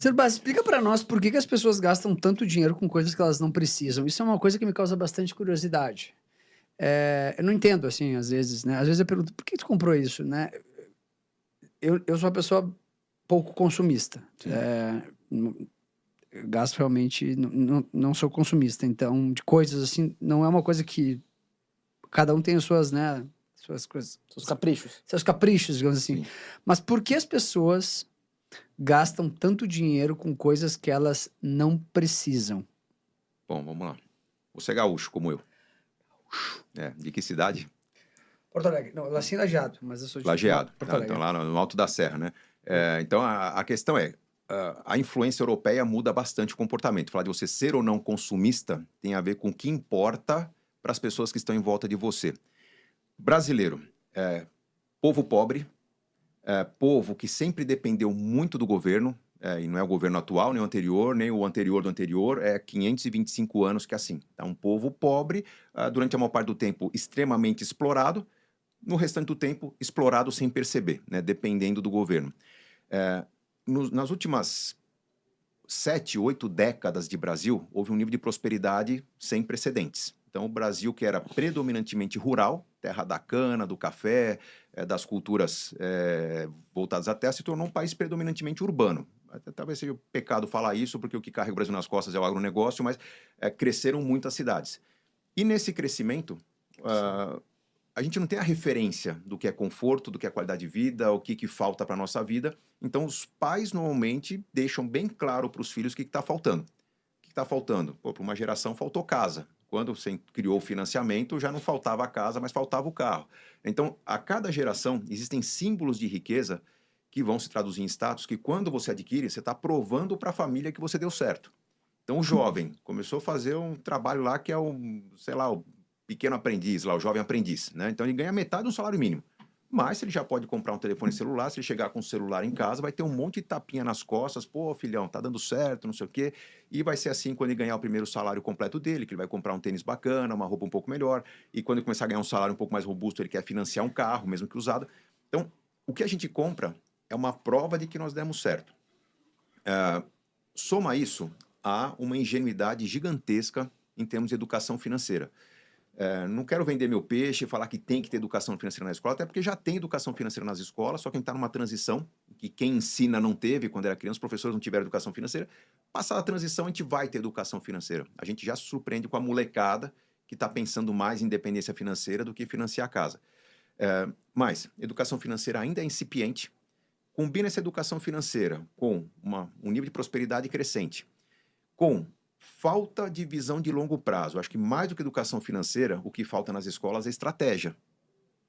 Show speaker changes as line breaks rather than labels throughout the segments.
Serbas, explica pra nós por que que as pessoas gastam tanto dinheiro com coisas que elas não precisam. Isso é uma coisa que me causa bastante curiosidade. Eu não entendo, assim, às vezes, né? Às vezes eu pergunto, por que tu comprou isso, né? Eu sou uma pessoa pouco consumista.
Sim.
Eu gasto realmente, não sou consumista. Então, de coisas assim, não é uma coisa que cada um tem as suas, né? Suas coisas,
Seus caprichos.
seus caprichos, digamos assim.
Sim.
Mas por que as pessoas gastam tanto dinheiro com coisas que elas não precisam?
Bom, vamos lá. Você é gaúcho, como eu. É, de que cidade?
Porto Alegre. Não, eu nasci em Lajeado, mas eu sou de
Lajeado.
Porto
Tá,
Alegre.
então, lá no alto da serra, né? Então, a questão é, a influência europeia muda bastante o comportamento. Falar de você ser ou não consumista tem a ver com o que importa para as pessoas que estão em volta de você. Brasileiro, povo pobre, povo que sempre dependeu muito do governo, e não é o governo atual, nem o anterior, nem o anterior do anterior, 525 anos que é assim. É um povo pobre, durante a maior parte do tempo extremamente explorado, no restante do tempo explorado sem perceber, né, dependendo do governo. Nas últimas 7, 8 décadas de Brasil, houve um nível de prosperidade sem precedentes. Então, o Brasil, que era predominantemente rural, terra da cana, do café, das culturas voltadas à terra, se tornou um país predominantemente urbano. Talvez seja pecado falar isso, porque o que carrega o Brasil nas costas é o agronegócio, mas cresceram muito as cidades. E nesse crescimento, a gente não tem a referência do que é conforto, do que é qualidade de vida, o que falta para a nossa vida. Então, os pais normalmente deixam bem claro para os filhos o que está faltando. O que está faltando? Para uma geração faltou casa. Quando você criou o financiamento, já não faltava a casa, mas faltava o carro. Então, a cada geração, existem símbolos de riqueza que vão se traduzir em status, que quando você adquire, você está provando para a família que você deu certo. Então, o jovem começou a fazer um trabalho lá que é sei lá, o pequeno aprendiz, lá, o jovem aprendiz, né? Então, ele ganha metade do salário mínimo. Mas se ele já pode comprar um telefone celular, se ele chegar com o celular em casa, vai ter um monte de tapinha nas costas. Pô, filhão, tá dando certo, não sei o quê. E vai ser assim quando ele ganhar o primeiro salário completo dele, que ele vai comprar um tênis bacana, uma roupa um pouco melhor. E quando ele começar a ganhar um salário um pouco mais robusto, ele quer financiar um carro, mesmo que usado. Então, o que a gente compra é uma prova de que nós demos certo. Soma isso a uma ingenuidade gigantesca em termos de educação financeira. Não quero vender meu peixe e falar que tem que ter educação financeira na escola, até porque já tem educação financeira nas escolas, só que a gente está numa transição, que quem ensina não teve quando era criança, os professores não tiveram educação financeira. Passada a transição, a gente vai ter educação financeira. A gente já se surpreende com a molecada que está pensando mais em independência financeira do que financiar a casa. Mas educação financeira ainda é incipiente. Combina essa educação financeira com um nível de prosperidade crescente, com falta de visão de longo prazo. Acho que mais do que educação financeira, o que falta nas escolas é estratégia.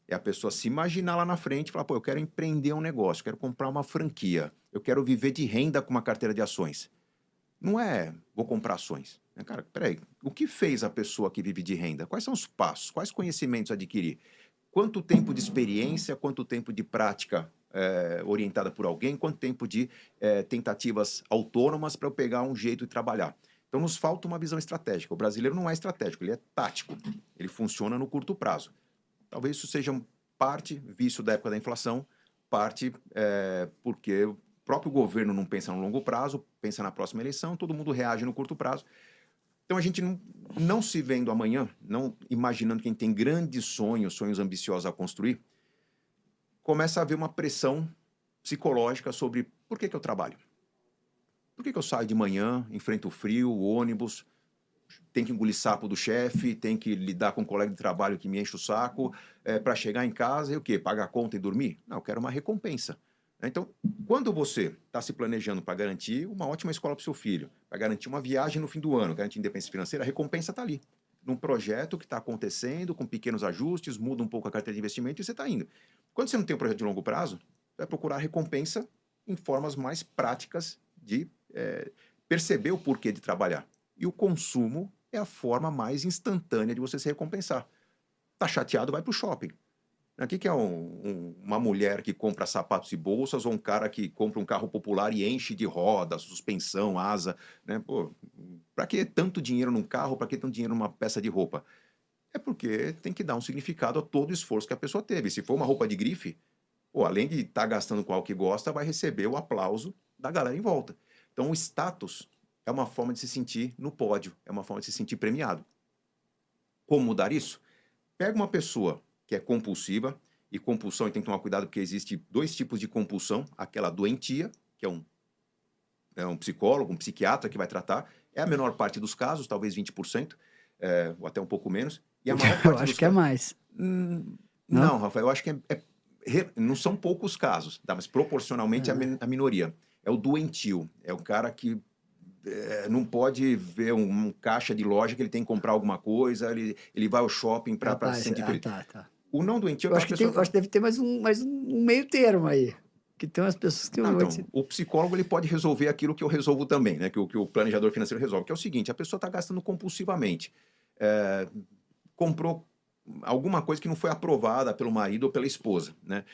É a pessoa se imaginar lá na frente e falar, pô, eu quero empreender um negócio, quero comprar uma franquia, eu quero viver de renda com uma carteira de ações. Não é, vou comprar ações. Cara, peraí, o que fez a pessoa que vive de renda? Quais são os passos? Quais conhecimentos adquirir? Quanto tempo de experiência, quanto tempo de prática orientada por alguém, quanto tempo de tentativas autônomas para eu pegar um jeito de trabalhar? Então, nos falta uma visão estratégica. O brasileiro não é estratégico, ele é tático. Ele funciona no curto prazo. Talvez isso seja parte vício da época da inflação, parte porque o próprio governo não pensa no longo prazo, pensa na próxima eleição, todo mundo reage no curto prazo. Então, a gente não se vendo amanhã, não imaginando quem tem grandes sonhos, sonhos ambiciosos a construir, começa a haver uma pressão psicológica sobre por que eu trabalho. Por que eu saio de manhã, enfrento o frio, o ônibus, tem que engolir sapo do chefe, tem que lidar com um colega de trabalho que me enche o saco, para chegar em casa e o quê? Pagar a conta e dormir? Não, eu quero uma recompensa. Então, quando você está se planejando para garantir uma ótima escola para o seu filho, para garantir uma viagem no fim do ano, garantir independência financeira, a recompensa está ali. Num projeto que está acontecendo, com pequenos ajustes, muda um pouco a carteira de investimento e você está indo. Quando você não tem um projeto de longo prazo, vai procurar recompensa em formas mais práticas de perceber o porquê de trabalhar. E o consumo é a forma mais instantânea de você se recompensar. Tá chateado, vai para o shopping. O que é uma mulher que compra sapatos e bolsas ou um cara que compra um carro popular e enche de roda, suspensão, asa? Né? Pô, para que tanto dinheiro num carro, para que tanto dinheiro numa peça de roupa? É porque tem que dar um significado a todo o esforço que a pessoa teve. Se for uma roupa de grife, pô, além de estar gastando com algo que gosta, vai receber o aplauso da galera em volta. Então, o status é uma forma de se sentir no pódio, é uma forma de se sentir premiado. Como mudar isso? Pega uma pessoa que é compulsiva, e compulsão, e tem que tomar cuidado porque existe 2 tipos de compulsão, aquela doentia, que é um psicólogo, um psiquiatra que vai tratar, é a menor parte dos casos, talvez 20%, ou até um pouco menos, e a maior
Eu
parte
acho
dos
que é
casos...
mais. Não?
Não, Rafael, eu acho que não são poucos casos, tá? Mas proporcionalmente a minoria. É o doentio, é o cara que não pode ver um caixa de loja que ele tem que comprar alguma coisa, ele vai ao shopping para se sentir feliz.
Tá.
O não doentio é
Eu
aquela
acho que
pessoa...
eu acho que deve ter mais um meio termo aí. Que tem umas pessoas que...
Não, então, o psicólogo ele pode resolver aquilo que eu resolvo também, né? Que o planejador financeiro resolve, que é o seguinte: a pessoa está gastando compulsivamente. Comprou alguma coisa que não foi aprovada pelo marido ou pela esposa, né?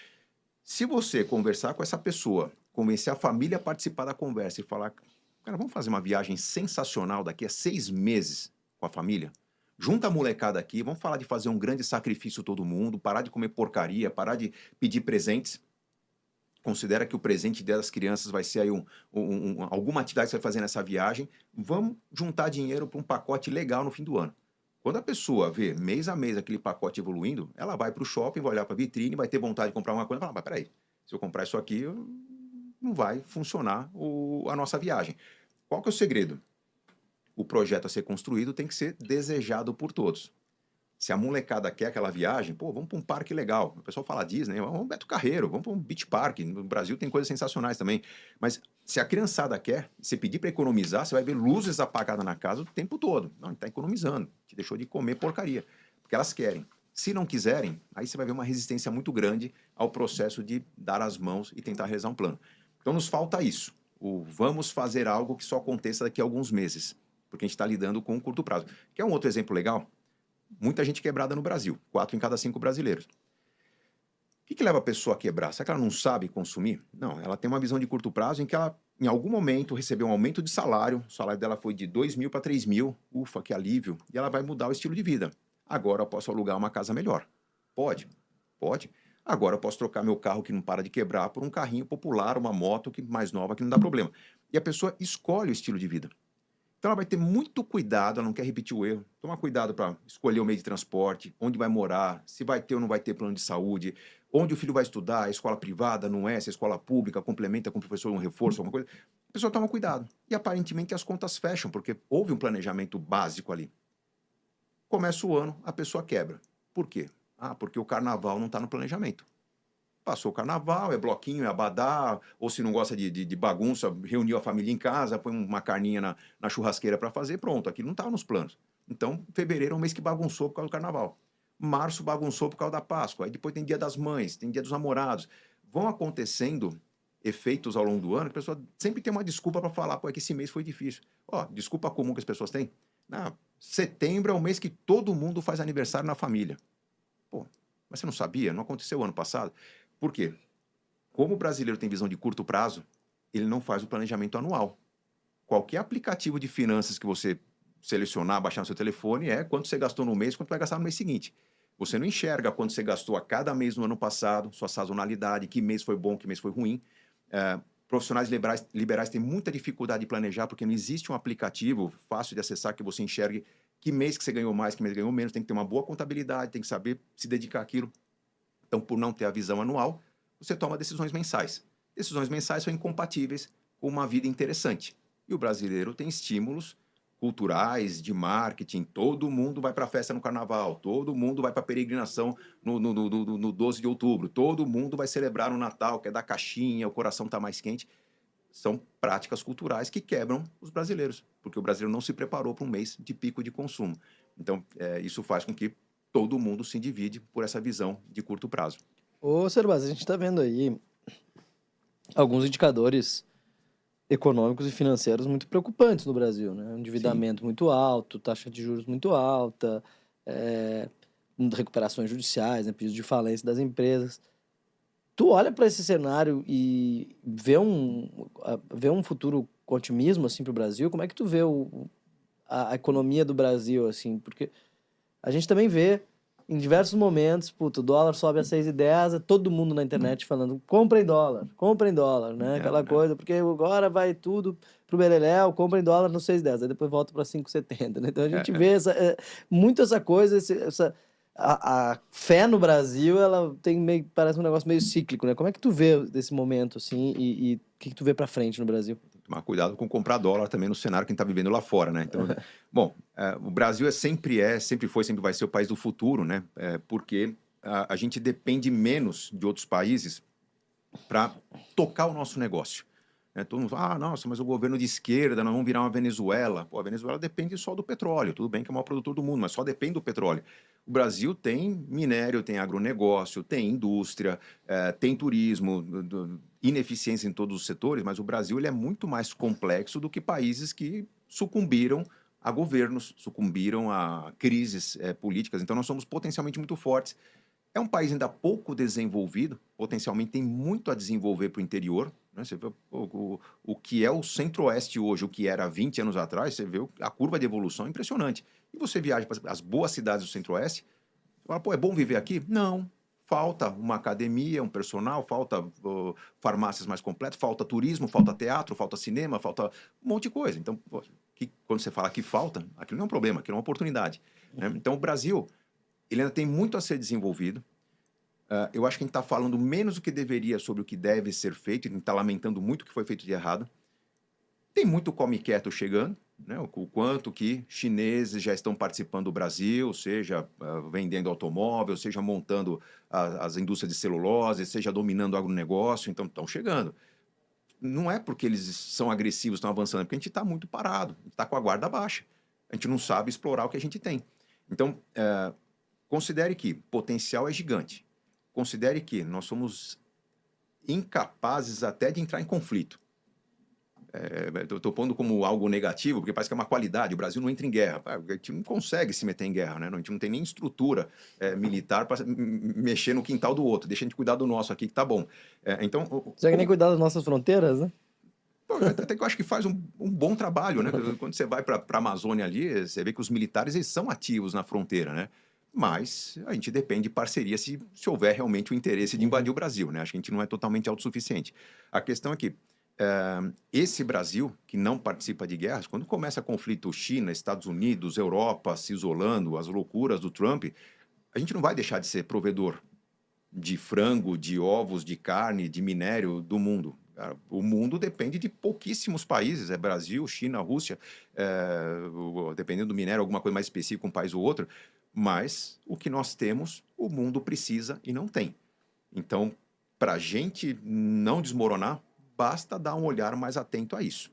Se você conversar com essa pessoa, convencer a família a participar da conversa e falar, cara, vamos fazer uma viagem sensacional daqui a 6 meses com a família? Junta a molecada aqui, vamos falar de fazer um grande sacrifício todo mundo, parar de comer porcaria, parar de pedir presentes. Considera que o presente das crianças vai ser aí alguma atividade que você vai fazer nessa viagem. Vamos juntar dinheiro para um pacote legal no fim do ano. Quando a pessoa vê mês a mês aquele pacote evoluindo, ela vai para o shopping, vai olhar para a vitrine, vai ter vontade de comprar uma coisa e fala, mas peraí, se eu comprar isso aqui, não vai funcionar a nossa viagem. Qual que é o segredo? O projeto a ser construído tem que ser desejado por todos. Se a molecada quer aquela viagem, pô, vamos para um parque legal. O pessoal fala Disney, vamos para Beto Carreiro, vamos para um beach park. No Brasil tem coisas sensacionais também. Mas se a criançada quer, se pedir para economizar, você vai ver luzes apagadas na casa o tempo todo. Não, está economizando, te deixou de comer porcaria. Porque elas querem. Se não quiserem, aí você vai ver uma resistência muito grande ao processo de dar as mãos e tentar realizar um plano. Então nos falta isso. Vamos fazer algo que só aconteça daqui a alguns meses. Porque a gente está lidando com um curto prazo. Quer um outro exemplo legal? Muita gente quebrada no Brasil, 4 em cada 5 brasileiros. O que leva a pessoa a quebrar? Será que ela não sabe consumir? Não, ela tem uma visão de curto prazo em que ela, em algum momento, recebeu um aumento de salário, o salário dela foi de 2 mil para 3 mil, ufa, que alívio, e ela vai mudar o estilo de vida. Agora eu posso alugar uma casa melhor. Pode? Pode. Agora eu posso trocar meu carro que não para de quebrar por um carrinho popular, uma moto mais nova que não dá problema. E a pessoa escolhe o estilo de vida. Então ela vai ter muito cuidado, ela não quer repetir o erro. Toma cuidado para escolher o meio de transporte, onde vai morar, se vai ter ou não vai ter plano de saúde, onde o filho vai estudar, escola privada, não é, se é escola pública, complementa com o professor um reforço, alguma coisa. A pessoa toma cuidado. E aparentemente as contas fecham, porque houve um planejamento básico ali. Começa o ano, a pessoa quebra. Por quê? Porque o carnaval não está no planejamento. Passou o carnaval, é bloquinho, é abadá, ou se não gosta de bagunça, reuniu a família em casa, põe uma carninha na churrasqueira para fazer, pronto, aquilo não estava nos planos. Então, fevereiro é um mês que bagunçou por causa do carnaval. Março bagunçou por causa da Páscoa, aí depois tem dia das mães, tem dia dos namorados. Vão acontecendo efeitos ao longo do ano, que a pessoa sempre tem uma desculpa para falar, pô, é que esse mês foi difícil. Desculpa comum que as pessoas têm. Setembro é o mês que todo mundo faz aniversário na família. Pô, mas você não sabia? Não aconteceu ano passado? Por quê? Como o brasileiro tem visão de curto prazo, ele não faz o planejamento anual. Qualquer aplicativo de finanças que você selecionar, baixar no seu telefone, é quanto você gastou no mês, quanto vai gastar no mês seguinte. Você não enxerga quanto você gastou a cada mês no ano passado, sua sazonalidade, que mês foi bom, que mês foi ruim. Profissionais liberais têm muita dificuldade de planejar, porque não existe um aplicativo fácil de acessar que você enxergue que mês que você ganhou mais, que mês ganhou menos. Tem que ter uma boa contabilidade, tem que saber se dedicar àquilo. Então, por não ter a visão anual, você toma decisões mensais. Decisões mensais são incompatíveis com uma vida interessante. E o brasileiro tem estímulos culturais, de marketing. Todo mundo vai para a festa no carnaval, todo mundo vai para a peregrinação no 12 de outubro, todo mundo vai celebrar o Natal, que é da caixinha, o coração está mais quente. São práticas culturais que quebram os brasileiros, porque o brasileiro não se preparou para um mês de pico de consumo. Então, isso faz com que todo mundo se divide por essa visão de curto prazo.
Ô, Serbaz, a gente está vendo aí alguns indicadores econômicos e financeiros muito preocupantes no Brasil, né? Endividamento muito alto, taxa de juros muito alta, recuperações judiciais, né? Pedido de falência das empresas. Tu olha para esse cenário e vê um futuro com otimismo assim para o Brasil? Como é que tu vê a economia do Brasil assim? Porque a gente também vê em diversos momentos, puto, o dólar sobe a 6,10, é todo mundo na internet falando, comprem dólar, né? Aquela coisa, porque agora vai tudo pro beleléu, comprem dólar no 6,10, aí depois volta para 5,70, né? Então a gente vê muito essa coisa, a fé no Brasil, ela tem meio, parece um negócio meio cíclico, né? Como é que tu vê desse momento, assim, e o que tu vê para frente no Brasil?
Tomar cuidado com comprar dólar também no cenário que a gente está vivendo lá fora, né? Então, bom, o Brasil sempre foi, sempre vai ser o país do futuro, né? Porque a gente depende menos de outros países para tocar o nosso negócio. Todo mundo fala, nossa, mas o governo de esquerda, nós vamos virar uma Venezuela. Pô, a Venezuela depende só do petróleo. Tudo bem que é o maior produtor do mundo, mas só depende do petróleo. O Brasil tem minério, tem agronegócio, tem indústria, tem turismo, ineficiência em todos os setores, mas o Brasil ele é muito mais complexo do que países que sucumbiram a governos, sucumbiram a crises políticas. Então, nós somos potencialmente muito fortes. É um país ainda pouco desenvolvido, potencialmente tem muito a desenvolver para o interior. Né? Você vê o que é o Centro-Oeste hoje, o que era há 20 anos atrás, você vê a curva de evolução é impressionante. E você viaja para as boas cidades do Centro-Oeste, você fala, pô, é bom viver aqui? Não. Falta uma academia, um personal, falta farmácias mais completas, falta turismo, falta teatro, falta cinema, falta um monte de coisa. Então, pô, quando você fala que falta, aquilo não é um problema, aquilo é uma oportunidade. Né? Então, o Brasil ele ainda tem muito a ser desenvolvido. Eu acho que a gente está falando menos do que deveria sobre o que deve ser feito, a gente está lamentando muito o que foi feito de errado. Tem muito come quieto chegando, né? O quanto que chineses já estão participando do Brasil, seja vendendo automóvel, seja montando as indústrias de celulose, seja dominando o agronegócio, então estão chegando. Não é porque eles são agressivos, estão avançando, é porque a gente está muito parado, a gente está com a guarda baixa. A gente não sabe explorar o que a gente tem. Então, considere que potencial é gigante. Considere que nós somos incapazes até de entrar em conflito. Estou pondo como algo negativo, porque parece que é uma qualidade. O Brasil não entra em guerra. A gente não consegue se meter em guerra, né? A gente não tem nem estrutura militar para mexer no quintal do outro. Deixa a gente cuidar do nosso aqui, que tá bom. Então,
você quer nem cuidar das nossas fronteiras, né?
Até que eu acho que faz um bom trabalho, né? Quando você vai para a Amazônia ali, você vê que os militares eles são ativos na fronteira, né? Mas a gente depende de parceria se houver realmente o interesse de invadir o Brasil, né? Acho que a gente não é totalmente autossuficiente. A questão é que esse Brasil, que não participa de guerras, quando começa conflito China, Estados Unidos, Europa se isolando, as loucuras do Trump, a gente não vai deixar de ser provedor de frango, de ovos, de carne, de minério do mundo. O mundo depende de pouquíssimos países, Brasil, China, Rússia, dependendo do minério, alguma coisa mais específica, um país ou outro, mas o que nós temos, o mundo precisa e não tem. Então, para a gente não desmoronar, basta dar um olhar mais atento a isso.